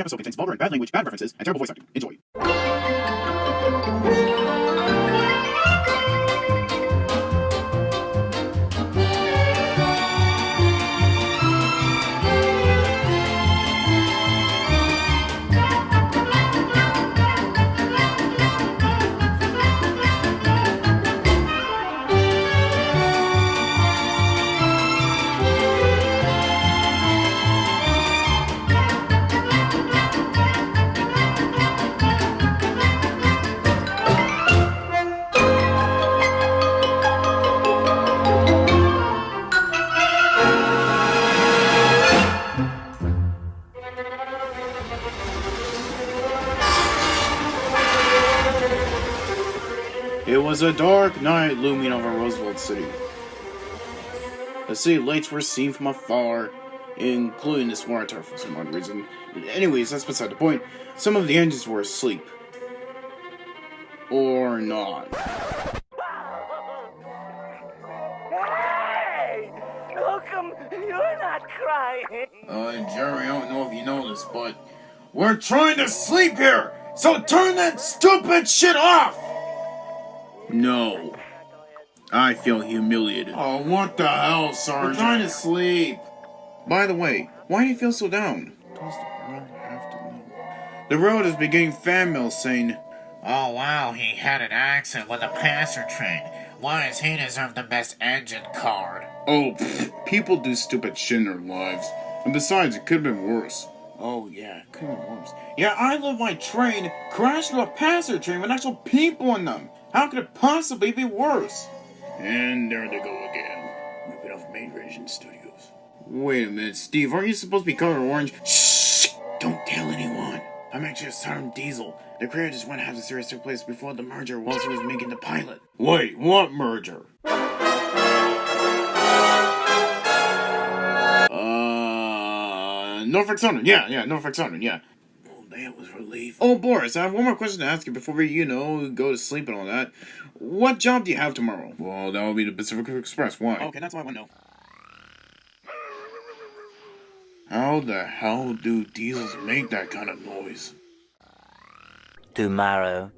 episode contains vulgar and bad language, bad references, and terrible voice acting. Enjoy. It was a dark night looming over Roosevelt City. The city lights were seen from afar, including this water tower for some odd reason. Anyways, that's beside the point. Some of the engines were asleep. Or not. Hey! How come you're not crying? Jerry, I don't know if you know this, but we're trying to sleep here! So turn that stupid shit off! No. I feel humiliated. Oh, what the hell, Sergeant? We're trying to sleep. By the way, why do you feel so down? Does the world have to know? The road is beginning fan mail saying, "Oh wow, he had an accident with a passenger train. Why does he deserve the best engine card?" oh, people do stupid shit in their lives. And besides, it could have been worse. Oh yeah, it could have been worse. Yeah, I live my train crashed into a passenger train with actual people in them. How could it possibly be worse? And there they go again. Ripping off Main Vision Studios. Wait a minute, Steve, aren't you supposed to be colored orange? Shh! Don't tell anyone. I'm actually a Sergeant Diesel. The creator just wanted to have the series take place before the merger whilst he was making the pilot. Wait, what merger? Norfolk Southern. Yeah, Norfolk Southern, yeah. Well, that was relief. Oh, Boris, I have one more question to ask you before we, go to sleep and all that. What job do you have tomorrow? Well, that will be the Pacific Express. Why? Okay, that's all I want to know. How the hell do diesels make that kind of noise? Tomorrow.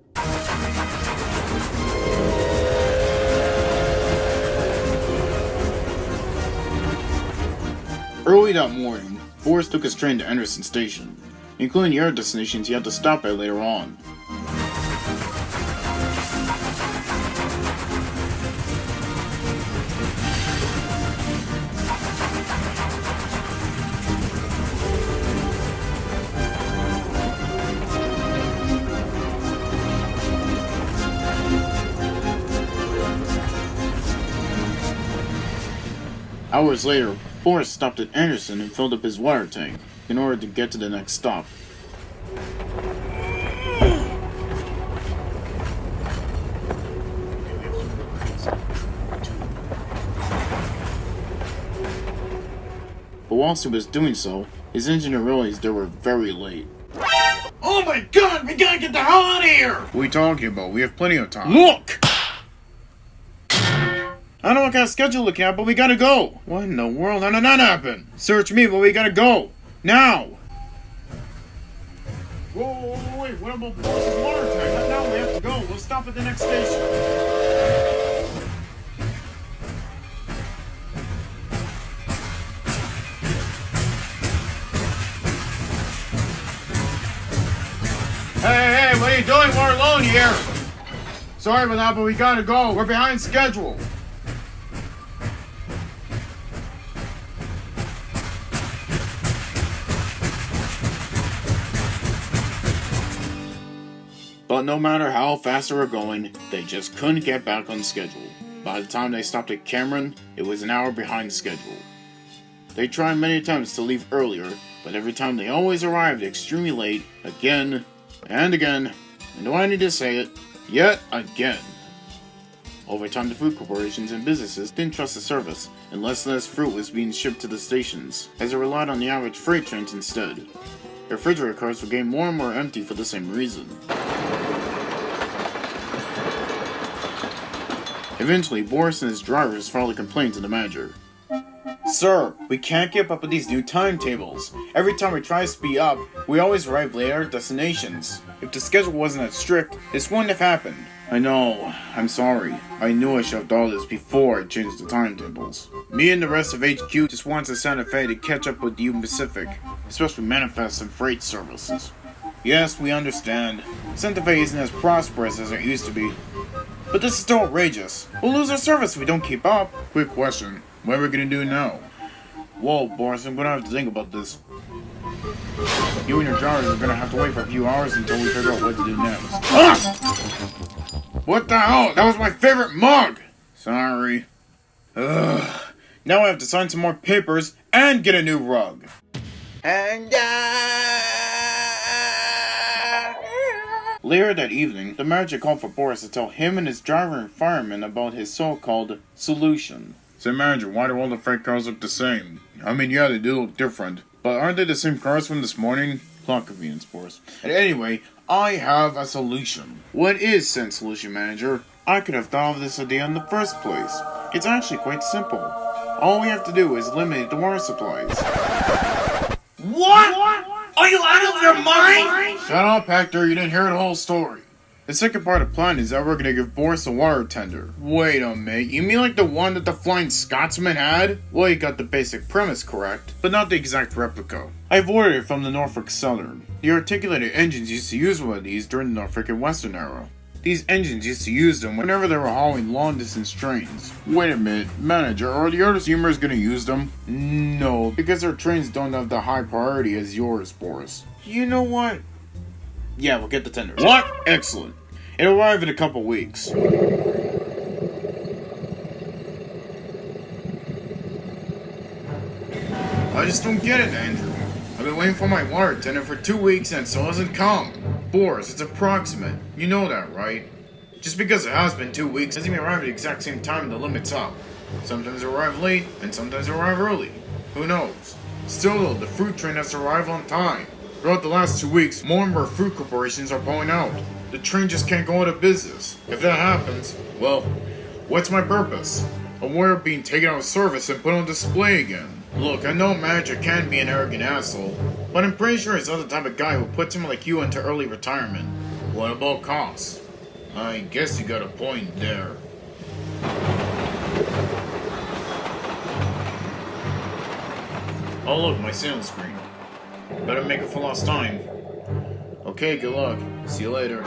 Early that morning, Boris took his train to Anderson Station, including the other destinations he had to stop at later on. Hours later, Boris stopped at Anderson and filled up his water tank in order to get to the next stop. But whilst he was doing so, his engineer realized they were very late. Oh my god, we gotta get the hell out of here! What are you talking about? We have plenty of time. Look! I don't know what kind of schedule you're looking at, but we gotta go! What in the world? How did that happen? Search me, but we gotta go! Now! Whoa, wait, what about Boris's water tank? Now we have to go. We'll stop at the next station. Hey, what are you doing? We're alone here! Sorry about that, but we gotta go. We're behind schedule. But no matter how fast they were going, they just couldn't get back on schedule. By the time they stopped at Cameron, it was an hour behind schedule. They tried many attempts to leave earlier, but every time they always arrived extremely late, again and again, and do I need to say it, yet again. Over time, the food corporations and businesses didn't trust the service, and less fruit was being shipped to the stations, as they relied on the average freight trains instead. Refrigerator cars were getting more and more empty for the same reason. Eventually, Boris and his drivers filed a complaint to the manager. Sir, we can't keep up with these new timetables. Every time we try to speed up, we always arrive late at our destinations. If the schedule wasn't that strict, this wouldn't have happened. I know, I'm sorry. I knew I should have thought of this before I changed the timetables. Me and the rest of HQ just want to Santa Fe to catch up with the U Pacific, especially manifest and freight services. Yes, we understand. Santa Fe isn't as prosperous as it used to be. But this is still outrageous. We'll lose our service if we don't keep up. Quick question. What are we gonna do now? Whoa, Boris, I'm gonna have to think about this. You and your drivers are gonna have to wait for a few hours until we figure out what to do next. Ah! What the hell? That was my favorite mug! Sorry. Ugh. Now I have to sign some more papers and get a new rug. And later that evening, the manager called for Boris to tell him and his driver and fireman about his so-called solution. Say, manager, why do all the freight cars look the same? I mean, yeah, they do look different, but aren't they the same cars from this morning? Plot convenience, Boris. And anyway, I have a solution. What is said solution, manager? I could have thought of this idea in the first place. It's actually quite simple. All we have to do is eliminate the water supplies. What? Are you out of your mind? Shut up, Hector, you didn't hear the whole story. The second part of the plan is that we're gonna give Boris a water tender. Wait a minute, you mean like the one that the Flying Scotsman had? Well, you got the basic premise correct, but not the exact replica. I've ordered it from the Norfolk Southern. The articulated engines used to use one of these during the Norfolk and Western era. These engines used to use them whenever they were hauling long-distance trains. Wait a minute, manager, are the other steamers gonna use them? No, because their trains don't have the high priority as yours, Boris. You know what? Yeah, we'll get the tenders. What? Excellent. It'll arrive in a couple weeks. I just don't get it, Andrew. I've been waiting for my water tender for 2 weeks and it still hasn't come. Boris, it's approximate. You know that, right? Just because it has been 2 weeks doesn't mean arrive at the exact same time the limit's up. Sometimes it arrive late, and sometimes it arrive early. Who knows? Still though, the fruit train has to arrive on time. Throughout the last 2 weeks, more and more fruit corporations are pulling out. The train just can't go out of business. If that happens, well, what's my purpose? I'm aware of being taken out of service and put on display again. Look, I know a manager can be an arrogant asshole, but I'm pretty sure he's not the type of guy who puts someone like you into early retirement. What about costs? I guess you got a point there. Oh look, my sailing screen. Better make it for lost time. Okay, good luck. See you later.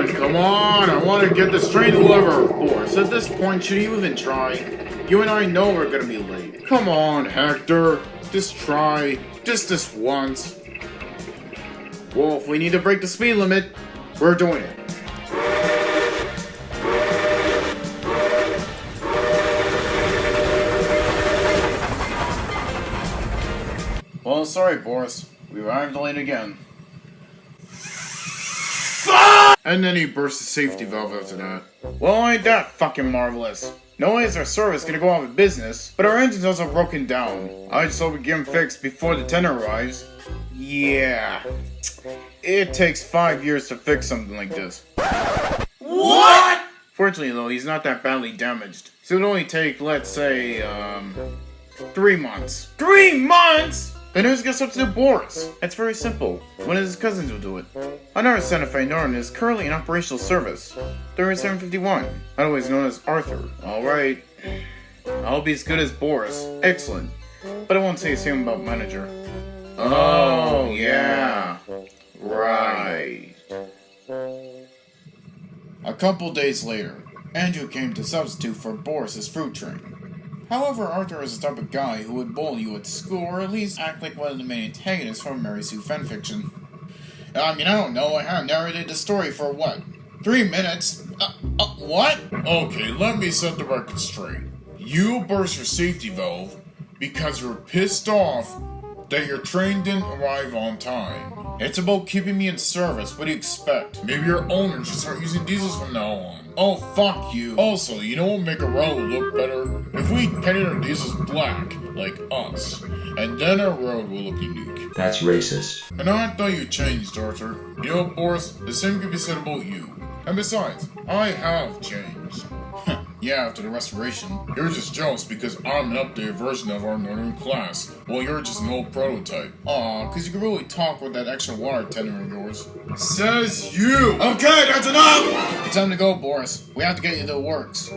Come on, I want to get this train delivered. Boris, at this point, should you even try? You and I know we're gonna be late. Come on, Hector. Just try. Just this once. Well, if we need to break the speed limit, we're doing it. Well, sorry, Boris. We arrived late again. And then he burst the safety valve after that. Well, ain't that fucking marvelous. Not only is our service gonna go out of business, but our engine's also broken down. I just hope we get them fixed before the tender arrives. Yeah. It takes 5 years to fix something like this. What? Fortunately, though, he's not that badly damaged. So it'll only take, let's say, 3 months. 3 months?! Then who's gonna substitute Boris? It's very simple. One of his cousins will do it. Another Santa Fe Northern is currently in operational service. They're in 751, otherwise known as Arthur. Alright. I'll be as good as Boris. Excellent. But I won't say the same about manager. Oh, yeah. Right. A couple days later, Andrew came to substitute for Boris's fruit train. However, Arthur is the type of guy who would bully you at school or at least act like one of the main antagonists from Mary Sue fanfiction. I don't know, I have narrated the story for what? 3 minutes? What? Okay, let me set the record straight. You burst your safety valve, because you're pissed off that your train didn't arrive on time. It's about keeping me in service. What do you expect? Maybe your owner should start using diesels from now on. Oh, fuck you. Also, you know what would make a road look better? If we painted our diesels black, like us, and then our road will look unique. That's racist. And I thought you changed, Arthur. You know, Boris, the same could be said about you. And besides, I have changed. Yeah, after the restoration. You're just jealous because I'm an updated version of our northern class, while you're just an old prototype. Aw, cause you can really talk with that extra water tenor of yours. Says you! Okay, that's enough! It's time to go, Boris. We have to get you to the works.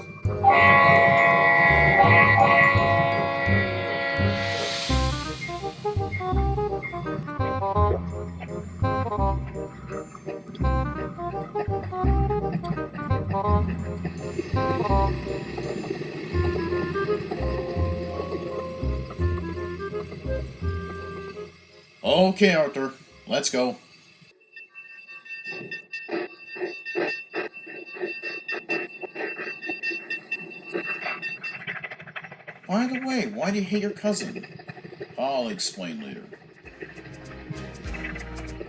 Okay, Arthur. Let's go. By the way, why do you hate your cousin? I'll explain later.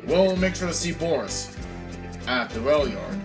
We'll make sure to see Boris at the rail yard.